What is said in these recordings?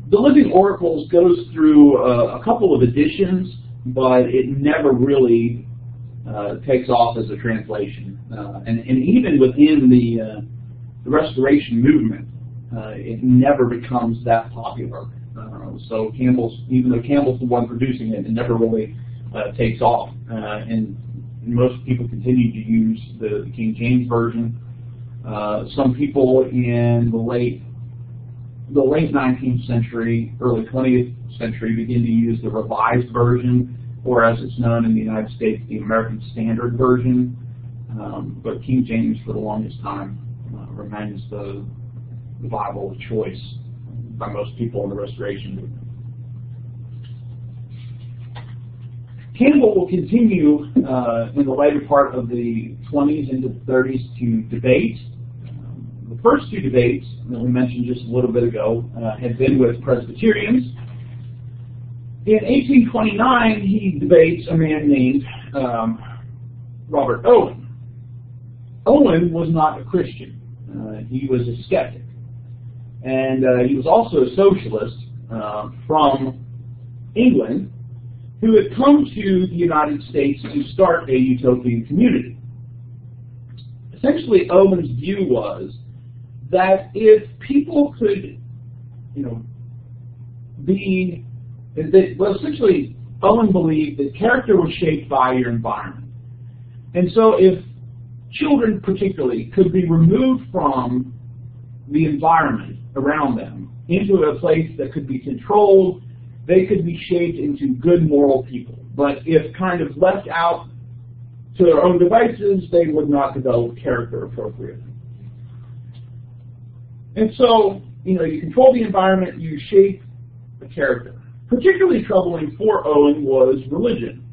The Living Oracles goes through a couple of editions, but it never really takes off as a translation. And even within the Restoration movement, it never becomes that popular. So Campbell's, even though Campbell's the one producing it, it never really takes off. And most people continue to use the King James Version. Some people in the late 19th century, early 20th century begin to use the Revised Version, or as it's known in the United States, the American Standard Version. But King James, for the longest time, remains the Bible of choice by most people in the Restoration movement. Campbell will continue in the later part of the 20s into the 30s to debate. The first two debates that we mentioned just a little bit ago had been with Presbyterians. In 1829, he debates a man named Robert Owen. Owen was not a Christian. He was a skeptic. And he was also a socialist from England who had come to the United States to start a utopian community. Essentially, Owen's view was that if people could, essentially, Owen believed that character was shaped by your environment. And so if children particularly could be removed from the environment around them into a place that could be controlled, they could be shaped into good moral people. But if kind of left out to their own devices, they would not develop character appropriately. And so, you control the environment, you shape the character. Particularly troubling for Owen was religion.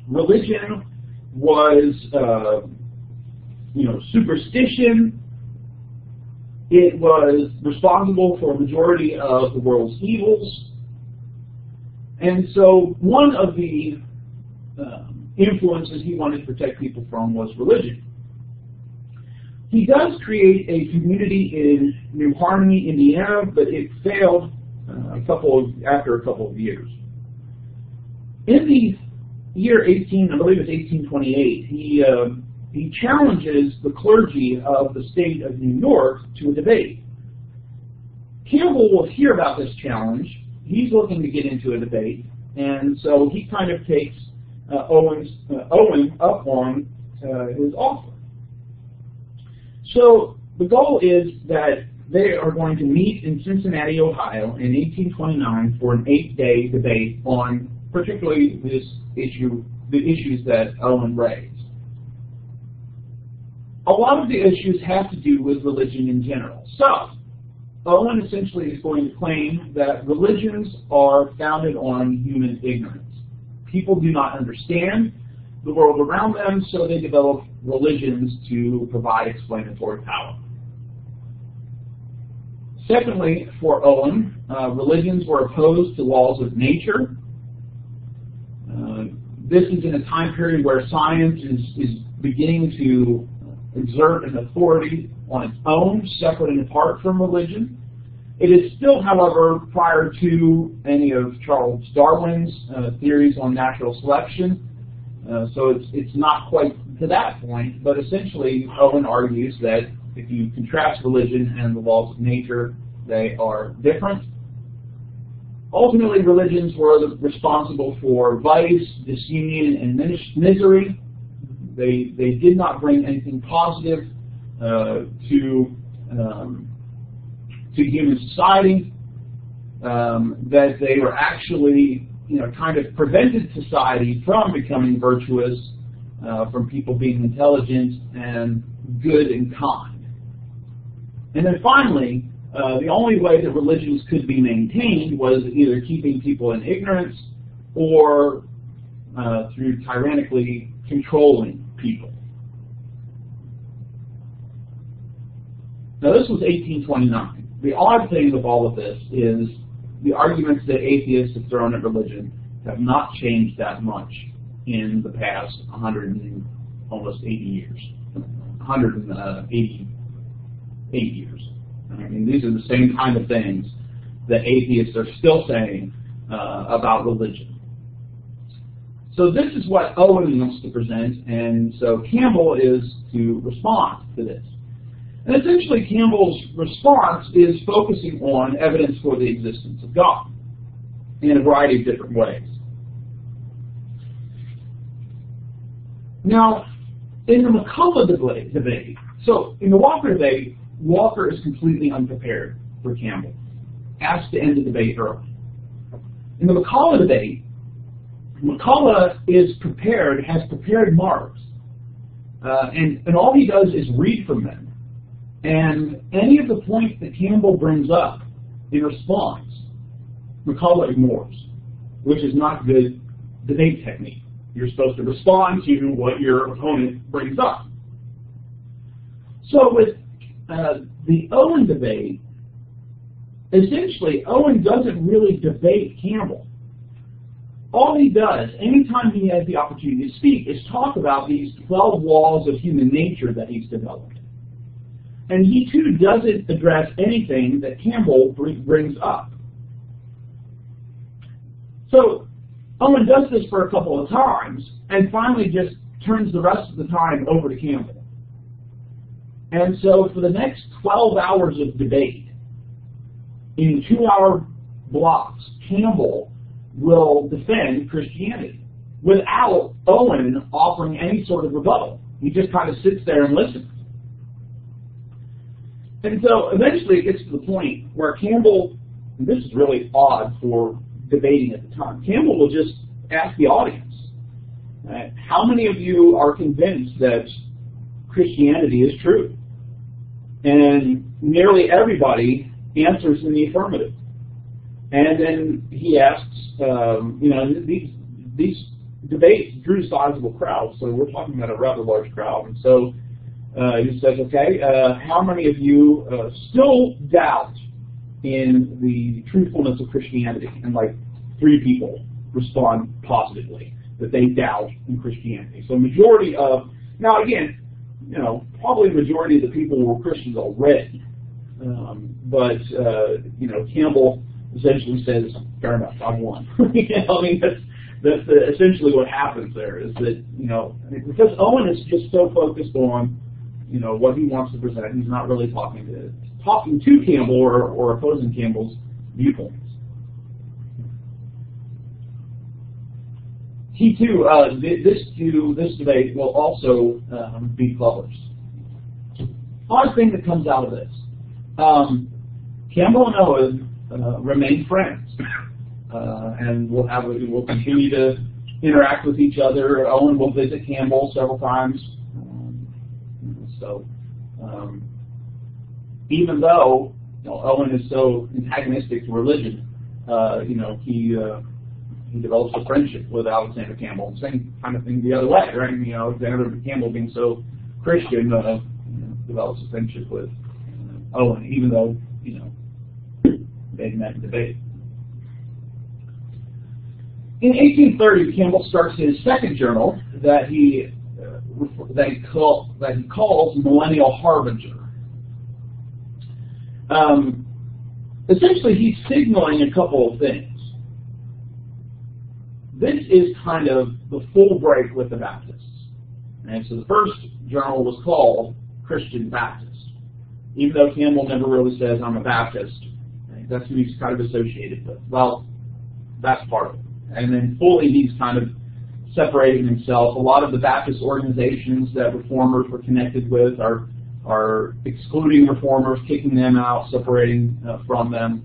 Religion was, superstition. It was responsible for a majority of the world's evils. And so one of the influences he wanted to protect people from was religion. He does create a community in New Harmony, Indiana, but it failed after a couple of years. In the year 1828, he challenges the clergy of the state of New York to a debate. Campbell will hear about this challenge. He's looking to get into a debate, and so he kind of takes Owen up on his offer. So the goal is that they are going to meet in Cincinnati, Ohio in 1829 for an 8-day debate on particularly the issues that Owen raised. A lot of the issues have to do with religion in general. So Owen essentially is going to claim that religions are founded on human ignorance. People do not understand the world around them, so they develop religions to provide explanatory power. Secondly, for Owen, religions were opposed to laws of nature. This is in a time period where science is beginning to exert an authority on its own, separate and apart from religion. It is still, however, prior to any of Charles Darwin's theories on natural selection, so it's not quite to that point, but essentially Owen argues that if you contrast religion and the laws of nature, they are different. Ultimately, religions were responsible for vice, disunion, and misery. They did not bring anything positive to human society. That they were actually, kind of prevented society from becoming virtuous, from people being intelligent and good and kind. And then finally, the only way that religions could be maintained was either keeping people in ignorance or through tyrannically controlling people. Now this was 1829. The odd thing of all of this is the arguments that atheists have thrown at religion have not changed that much in the past 180 years. 188 years. I mean, these are the same kind of things that atheists are still saying about religion. So this is what Owen wants to present, and so Campbell is to respond to this. And essentially Campbell's response is focusing on evidence for the existence of God in a variety of different ways. Now, in the McCullough debate, so in the Walker debate, Walker is completely unprepared for Campbell, asked to end the debate early. In the McCullough debate, McCullough is prepared, has prepared marks, and all he does is read from them. And any of the points that Campbell brings up in response, McCullough ignores, which is not good debate technique. You're supposed to respond to what your opponent brings up. So with the Owen debate, essentially Owen doesn't really debate Campbell. All he does, anytime he has the opportunity to speak, is talk about these 12 laws of human nature that he's developed. And he too doesn't address anything that Campbell brings up. So Owen does this for a couple of times, and finally just turns the rest of the time over to Campbell. And so for the next 12 hours of debate, in 2-hour blocks, Campbell will defend Christianity without Owen offering any sort of rebuttal. He just kind of sits there and listens. And so eventually it gets to the point where Campbell, and this is really odd for debating at the time, Campbell will just ask the audience, right, how many of you are convinced that Christianity is true? And nearly everybody answers in the affirmative. And then he asks, these debates drew sizable crowds, so we're talking about a rather large crowd. And so he says, okay, how many of you still doubt in the truthfulness of Christianity? And like 3 people respond positively that they doubt in Christianity. So majority of, now again, probably the majority of the people were Christians already. But Campbell essentially says, fair enough, I won. That's essentially what happens there, is that, because Owen is just so focused on, what he wants to present, he's not really talking to Campbell or opposing Campbell's viewpoints. He too, this debate will also be published. Odd thing that comes out of this. Campbell and Owen remain friends, and we'll continue to interact with each other. Owen will visit Campbell several times. So even though Owen is so antagonistic to religion, he develops a friendship with Alexander Campbell. Same kind of thing the other way, right? Alexander Campbell, being so Christian, develops a friendship with Owen, even though they met in debate. In 1830, Campbell starts his second journal that he calls Millennial Harbinger. Essentially, he's signaling a couple of things. This is kind of the full break with the Baptists. And so the first journal was called Christian Baptist. Even though Campbell never really says, I'm a Baptist, right? That's who he's kind of associated with. Well, that's part of it. And then fully he's kind of separating himself. A lot of the Baptist organizations that reformers were connected with are excluding reformers, kicking them out, separating from them.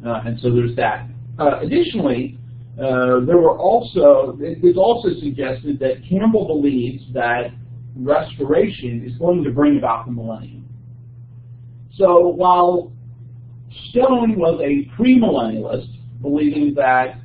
And so there's that. Additionally, it was also suggested that Campbell believes that restoration is going to bring about the millennium. So while Stone was a premillennialist, believing that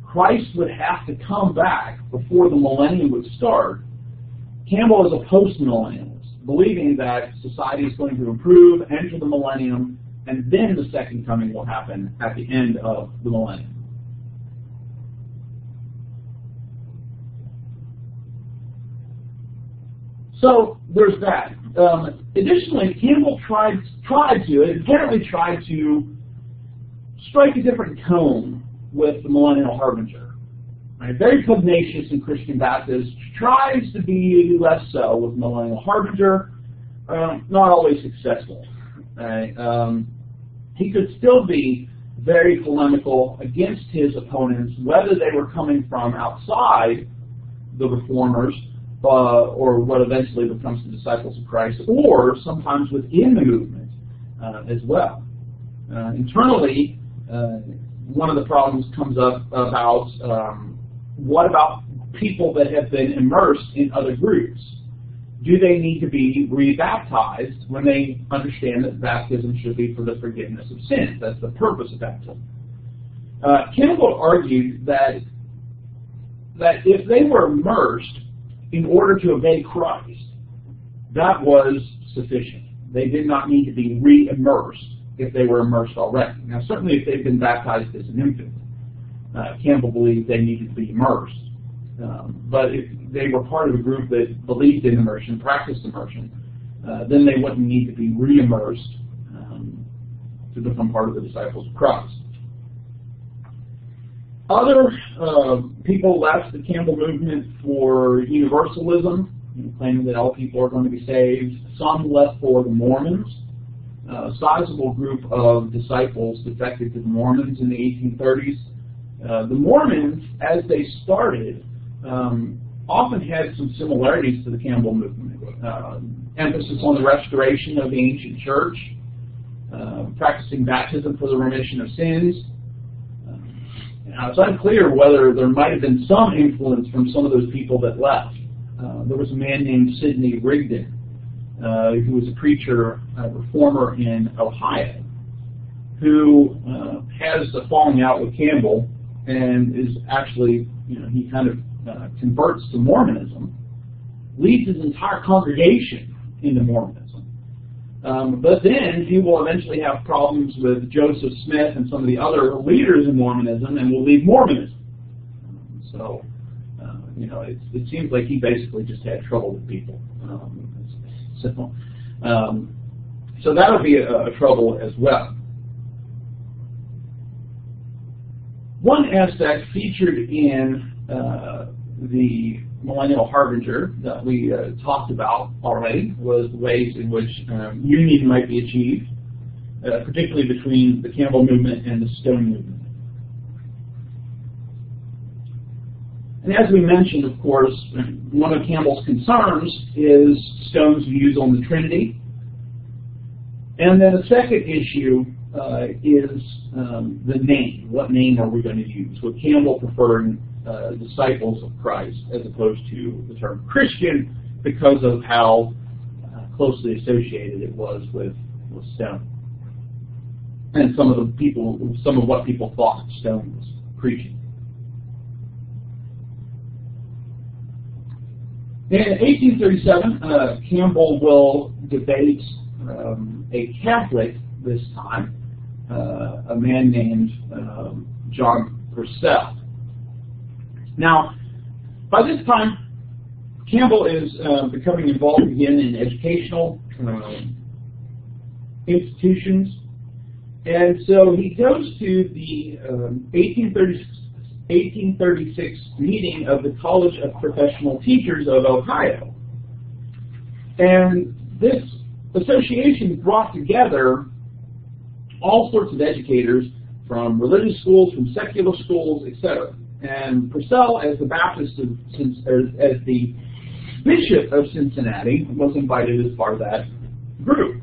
Christ would have to come back before the millennium would start, Campbell is a postmillennialist, believing that society is going to improve, enter the millennium, and then the second coming will happen at the end of the millennium. So there's that. Additionally, Campbell apparently tried to strike a different tone with the Millennial Harbinger. Right? Very pugnacious in Christian Baptist, tries to be less so with Millennial Harbinger, not always successful. Right? He could still be very polemical against his opponents, whether they were coming from outside the Reformers, or what eventually becomes the Disciples of Christ, or sometimes within the movement as well. Internally, one of the problems comes up about what about people that have been immersed in other groups? Do they need to be rebaptized when they understand that baptism should be for the forgiveness of sins? That's the purpose of baptism. Campbell argued that if they were immersed in order to obey Christ, that was sufficient. They did not need to be re-immersed if they were immersed already. Now, certainly if they'd been baptized as an infant, Campbell believed they needed to be immersed. But if they were part of a group that believed in immersion, practiced immersion, then they wouldn't need to be re-immersed to become part of the Disciples of Christ. Other people left the Campbell movement for universalism, claiming that all people are going to be saved. Some left for the Mormons. A sizable group of disciples defected to the Mormons in the 1830s. The Mormons, as they started, often had some similarities to the Campbell movement. Emphasis on the restoration of the ancient church, practicing baptism for the remission of sins. Now, it's unclear whether there might have been some influence from some of those people that left. There was a man named Sidney Rigdon, who was a preacher, a reformer in Ohio, who has a falling out with Campbell and is actually, he kind of converts to Mormonism, leads his entire congregation into Mormonism. But then he will eventually have problems with Joseph Smith and some of the other leaders in Mormonism and will leave Mormonism. So, it seems like he basically just had trouble with people. So that would be a trouble as well. One aspect featured in the Millennial Harbinger that we talked about already was the ways in which union might be achieved, particularly between the Campbell movement and the Stone movement. And as we mentioned, of course, one of Campbell's concerns is Stone's views on the Trinity. And then the second issue is the name. What name are we going to use? With Campbell preferring disciples of Christ as opposed to the term Christian because of how closely associated it was with Stone. And some of what people thought Stone was preaching. In 1837, Campbell will debate a Catholic this time, a man named John Purcell. Now, by this time, Campbell is becoming involved again in educational institutions, and so he goes to the 1836 meeting of the College of Professional Teachers of Ohio. And this association brought together all sorts of educators from religious schools, from secular schools, etc. And Purcell, as the as the Bishop of Cincinnati, was invited as part of that group.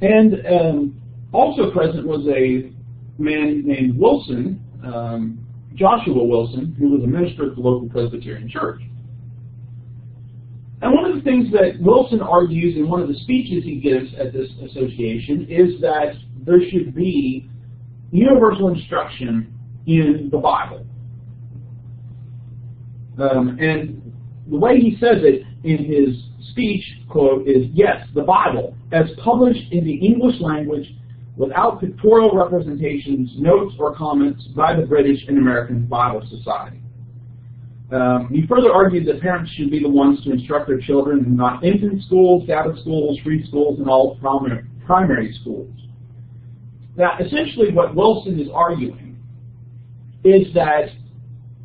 And also present was a man named Wilson, Joshua Wilson, who was a minister at the local Presbyterian church. And one of the things that Wilson argues in one of the speeches he gives at this association is that there should be universal instruction in the Bible. And the way he says it in his speech, quote, is, yes, the Bible, as published in the English language without pictorial representations, notes, or comments by the British and American Bible Society. He further argued that parents should be the ones to instruct their children and not infant schools, Sabbath schools, free schools, and all primary schools. Now, essentially what Wilson is arguing is that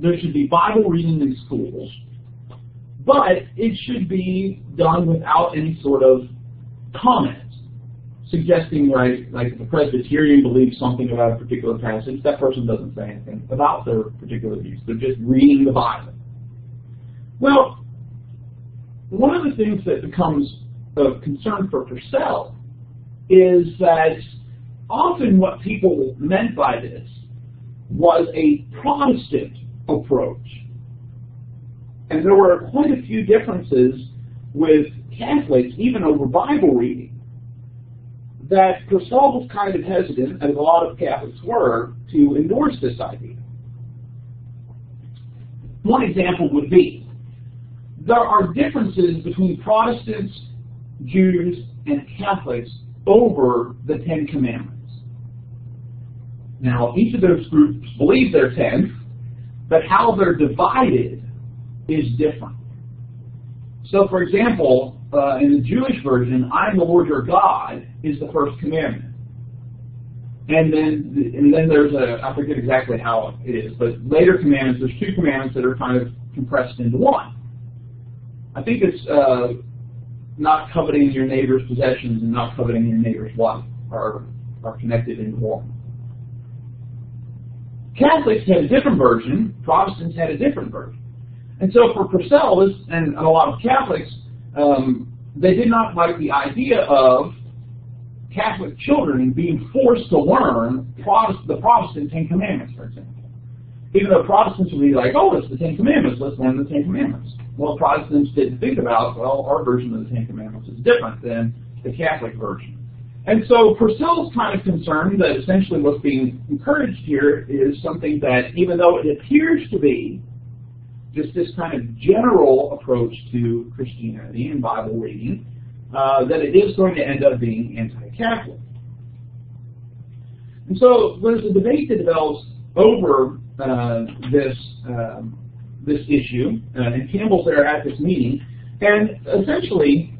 there should be Bible reading in schools, but it should be done without any sort of comment, suggesting, right, like if a Presbyterian believes something about a particular passage, that person doesn't say anything about their particular views. They're just reading the Bible. Well, one of the things that becomes of concern for Purcell is that often what people meant by this was a Protestant approach. And there were quite a few differences with Catholics, even over Bible reading, that Purcell was kind of hesitant, as a lot of Catholics were, to endorse this idea. One example would be, there are differences between Protestants, Jews, and Catholics over the Ten Commandments. Now, each of those groups believe they're 10, but how they're divided is different. So, for example, in the Jewish version, I am the Lord your God is the first commandment. And then there's I forget exactly how it is, but later commandments, there's 2 commandments that are kind of compressed into one. I think it's not coveting your neighbor's possessions and not coveting your neighbor's wife are connected into one. Catholics had a different version, Protestants had a different version. And so for Purcell and a lot of Catholics, they did not like the idea of Catholic children being forced to learn the Protestant Ten Commandments, for example. Even though Protestants would be like, oh, it's the Ten Commandments, let's learn the Ten Commandments. Well, Protestants didn't think about, well, our version of the Ten Commandments is different than the Catholic version. And so Purcell's kind of concerned that essentially what's being encouraged here is something that, even though it appears to be just this kind of general approach to Christianity and Bible reading, that it is going to end up being anti-Catholic. And so there's a debate that develops over this issue, and Campbell's there at this meeting, and essentially,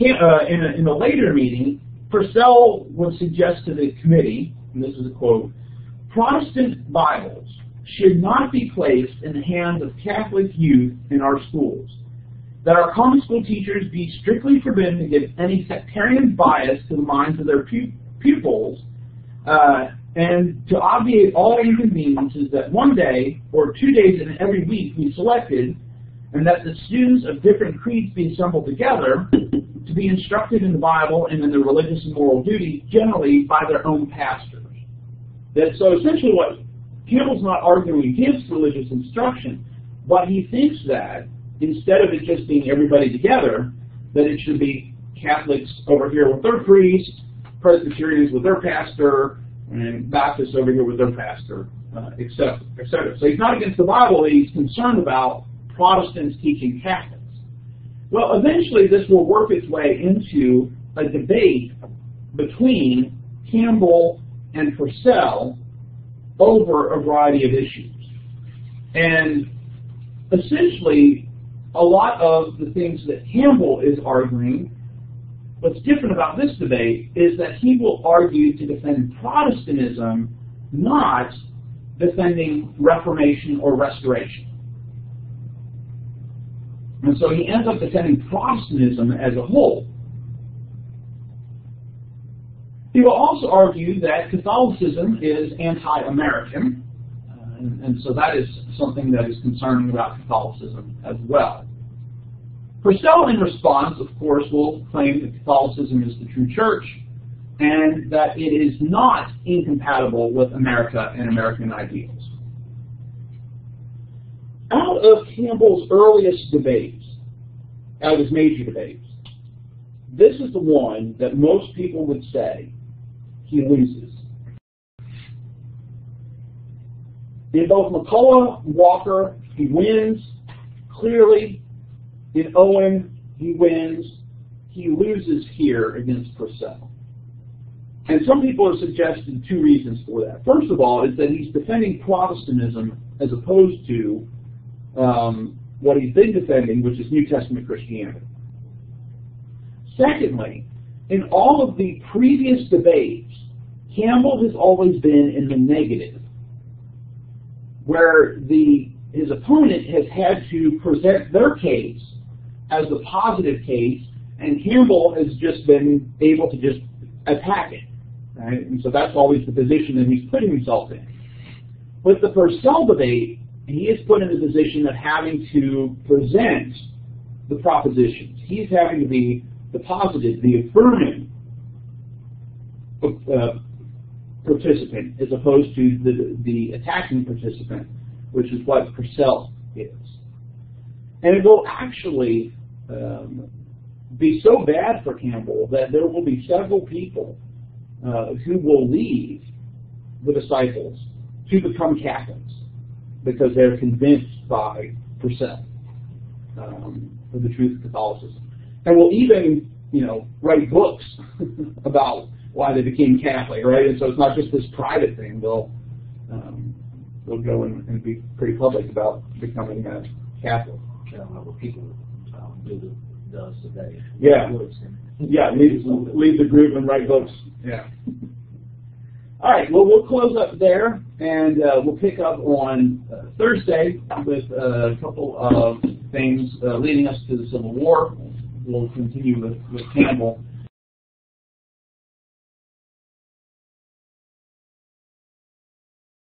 in a later meeting, Purcell would suggest to the committee, and this is a quote, Protestant Bibles should not be placed in the hands of Catholic youth in our schools, that our common school teachers be strictly forbidden to give any sectarian bias to the minds of their pupils, and to obviate all inconveniences that one day or 2 days in every week be selected, and that the students of different creeds be assembled together to be instructed in the Bible and in their religious and moral duty, generally by their own pastors. So essentially what Campbell's not arguing against religious instruction, but he thinks that instead of it just being everybody together, that it should be Catholics over here with their priest, Presbyterians with their pastor, and Baptists over here with their pastor, etc., etc. So he's not against the Bible, he's concerned about Protestants teaching Catholics. Well, eventually this will work its way into a debate between Campbell and Purcell over a variety of issues. And essentially, a lot of the things that Campbell is arguing, what's different about this debate is that he will argue to defend Protestantism, not defending Reformation or Restoration. And so he ends up defending Protestantism as a whole. He will also argue that Catholicism is anti-American, and so that is something that is concerning about Catholicism as well. Purcell, in response, of course, will claim that Catholicism is the true church and that it is not incompatible with America and American ideals. Out of Campbell's earliest debates, out of his major debates, this is the one that most people would say he loses. In both McCullough, Walker, he wins clearly. In Owen, he wins. He loses here against Purcell. And some people have suggested 2 reasons for that. First of all is that he's defending Protestantism as opposed to what he's been defending, which is New Testament Christianity. Secondly, in all of the previous debates, Campbell has always been in the negative, where his opponent has had to present their case as the positive case, and Campbell has just been able to just attack it. Right? And so that's always the position that he's putting himself in. With the Purcell debate, he is put in the position of having to present the propositions. He's having to be the positive, the affirming participant, as opposed to the attacking participant, which is what Purcell is. And it will actually be so bad for Campbell that there will be several people who will leave the disciples to become Catholics because they're convinced by Purcell of the truth of Catholicism, and will even, write books about why they became Catholic, right? And so it's not just this private thing. They'll go and be pretty public about becoming Catholic. I don't know what people does today. Yeah. Leave the group and write books. Yeah. All right. Well, we'll close up there, and we'll pick up on Thursday with a couple of things leading us to the Civil War. We'll continue with Campbell.